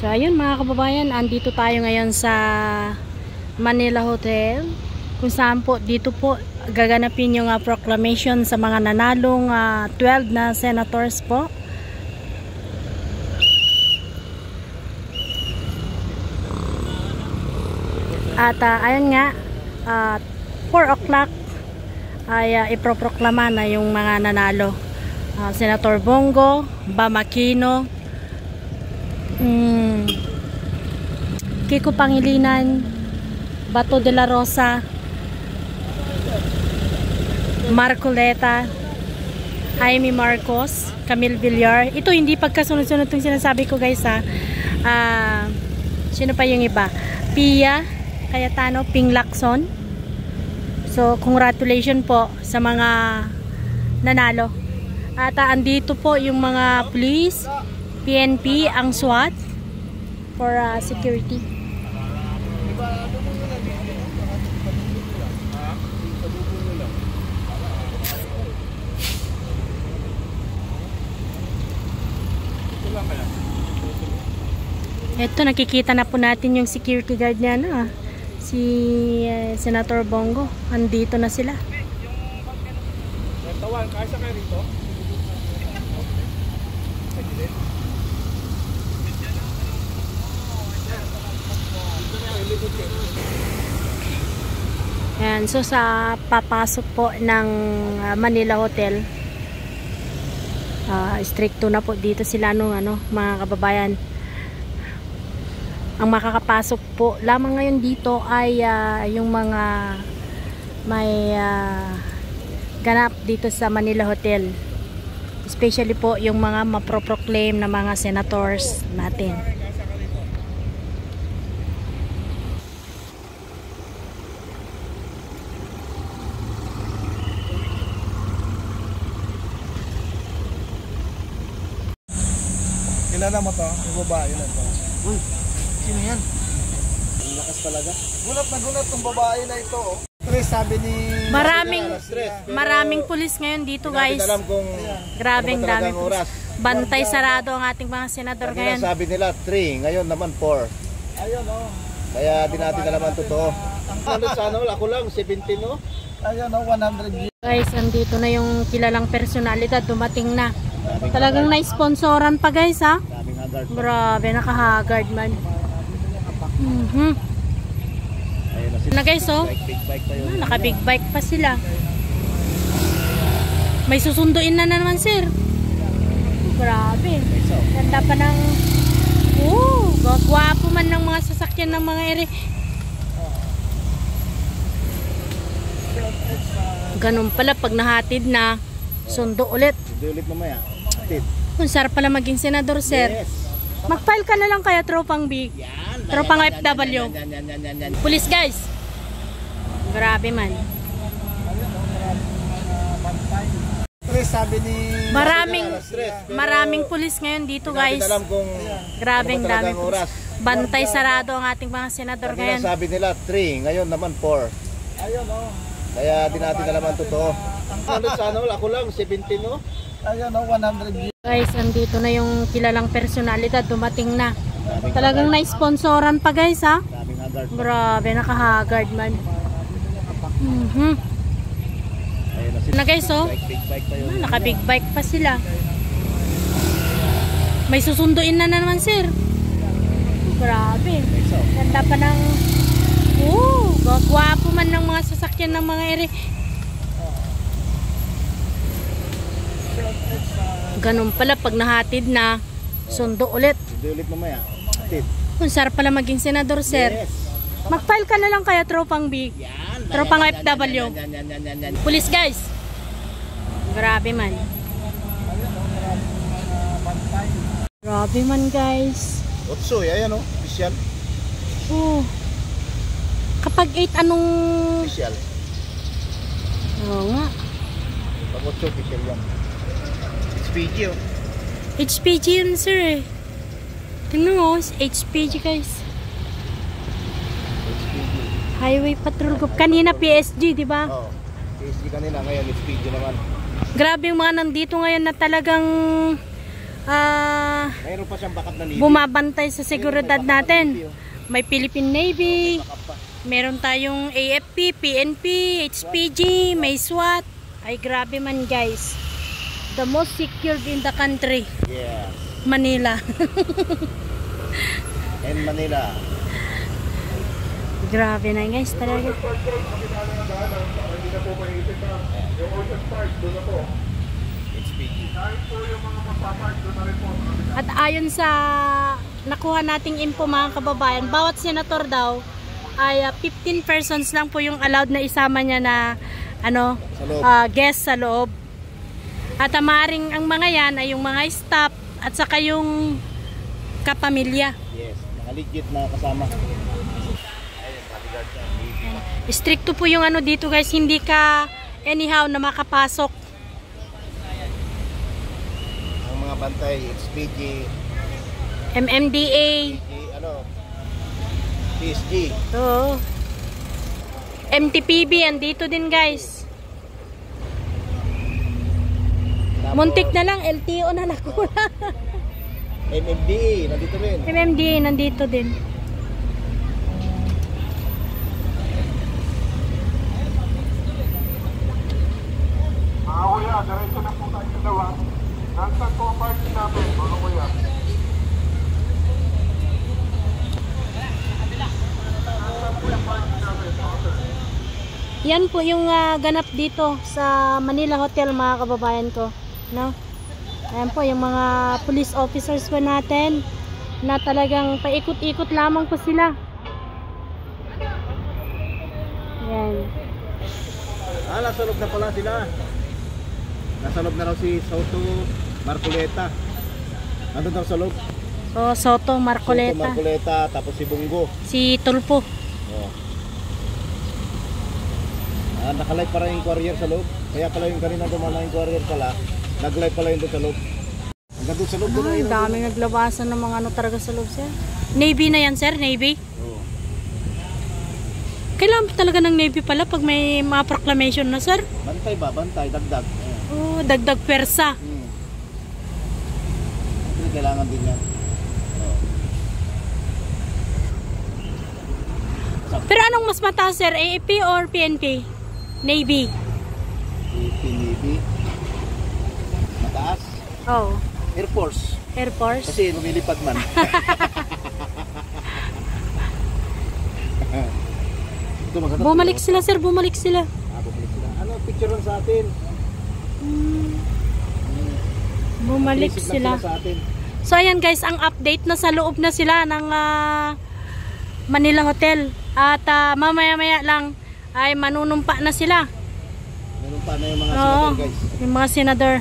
So ayun mga kababayan, andito tayo ngayon sa Manila Hotel, kung saan po dito po gaganapin yung proclamation sa mga nanalong 12 na senators po. At ayun nga, 4 o'clock ay iproproklama na yung mga nanalo. Senator Bongo, Bam Aquino, Kiko Pangilinan, Bato de la Rosa, Marcoleta, Jaime Marcos, Camille Villar. Ito hindi pagkasunod-sunod itong sinasabi ko guys ha. Sino pa yung iba? Pia Cayetano, Ping Lacson. So congratulations po sa mga nanalo. At andito po yung mga police, PNP, ang SWAT for security. Ito, nakikita na po natin yung security guard niya na si Senator Bongo. Andito na sila. Kaysa kayo rito? Ayan, so sa papasok po ng Manila Hotel, stricto na po dito sila mga kababayan. Ang makakapasok po lamang ngayon dito ay yung mga may ganap dito sa Manila Hotel, especially po yung mga maproproclaim na mga senators natin. Kilala mo to? Yung babae na to. Uy, sino yan? Ang lakas talaga. Gulat na gulat tong babae na ito. Sabi ni maraming pulis ngayon dito guys. Grabing dami. Bantay sarado ang ating mga senador ngayon. Sabi nila 3, ngayon naman 4. Ayun oh. Kaya di natin alam ang totoo. Sana ako lang 17 no. Ayun oh, 100. Guys, andito na yung kilalang personalidad, dumating na. Talagang na-sponsoran pa guys ha. Grabe, naka-haggard man. Na guys oh, naka-big bike pa sila. May susunduin na naman sir. Grabe. Ganda pa ng gwapo man ng mga sasakyan ng mga ere. Ganun pala pag nahatid na, sundo ulit. Sundo ulit mamaya. Kung sarap pala maging senador sir. Yes. Mag-file ka na lang kaya tropang big. Tropang FW. Police guys. Grabe man. Sabi ni maraming pulis ngayon dito guys. Grabing dami. Bantay sarado ang ating mga senador ngayon. Sabi nila 3, ngayon naman 4. Ayun oh. Kaya di natin alam ang totoo. Sana ako lang 17 no. Ayun oh, 100. Guys, andito na yung kilalang personalidad, dumating na. Talagang na-sponsoran pa guys ha. Grabe, naka-haggard man. Na guys oh, naka-big bike pa sila. May susunduin na naman sir. Grabe. Ganda pa ng gwapo man ng mga sasakyan ng mga ere. Ganun pala pag nahatid na, sundo ulit. Sundo ulit mamaya. Kung sarap pala maging senador sir. Mag-file ka na lang kaya tropang big. Tropang FW. Police guys. Grabe man. Grabe man guys. Otso, ayan o, official. Kapag 8 anong... Official. Oo nga. Pag 8 official yan. HPG oh. HPG yun sir eh. Tingnan mo, HPG guys. HPG. Highway Patrol Group. Kanina PSG, di ba? Oo. PSG kanina, ngayon HPG naman. Grabe yung mga nandito ngayon na talagang Mayroon pa siyang backup na Navy. bumabantay sa seguridad natin. May Philippine Navy, meron tayong AFP, PNP, HPG, may SWAT. Ay grabe man guys. The most secured in the country. Yes. Manila. In Manila. Grabe na guys talaga. HPG. At ayon sa nakuha nating info mga kababayan, bawat senator daw ay 15 persons lang po yung allowed na isama niya na ano, Sa loob. guest sa loob. At maaaring ang mga yan ay yung mga staff at saka yung kapamilya. Yes. Mga legit na kasama. Stricto po yung ano dito guys, hindi ka anyhow na makapasok. Ang mga bantay, HPG, MMDA. PSG. Oo. MTPB, andito din guys. Tapos, Muntik na lang, LTO na nakuha. MMDA, nandito rin. MMDA, nandito din. Kuya, diretso na po tayo sa dawa. Nasaan po ang parking namin, mga kuya? Yan po yung ganap dito sa Manila Hotel mga kababayan ko, no? Ayan po yung mga police officers po natin na talagang paikot-ikot lamang po sila. Yan. Nasa loob na pala sila. Nasa loob na raw si Soto Marcoleta. Nandun daw sa loob. So, Soto Soto Marcoleta, Marcoleta, tapos si Bungo. si Tulpo. Oh. Naka-live pa rin yung courier sa loob. Kaya pala yung kanina dumala yung courier pala, nag-live pala yun doon sa loob. Hanggang doon sa loob doon na yun. Ang daming naglabasan ng mga ano talaga sa loob, sir. Navy na yan, sir? Navy? Oo. Kailangan talaga ng Navy pala pag may mga proclamation na, sir. Bantay ba? Bantay, dagdag. Oh, dagdag persa. Hindi kailangan din yan. Pero anong mas mataas, sir? AFP or PNP? Navy? Navy. Mataas. Oh. Air Force. Air Force? Kasi lumilipad man. Ito, maganda Bumalik to. sila, sir. Bumalik sila. Bumalik sila. Ano, picture lang sa atin. Bumalik Visit lang sila. sa atin. So, ayan guys, ang update na sa loob na sila ng Manila Hotel. At mamaya-maya lang ay manunumpa na sila. Meron pa na yung mga Oo, senador, guys. yung mga senador.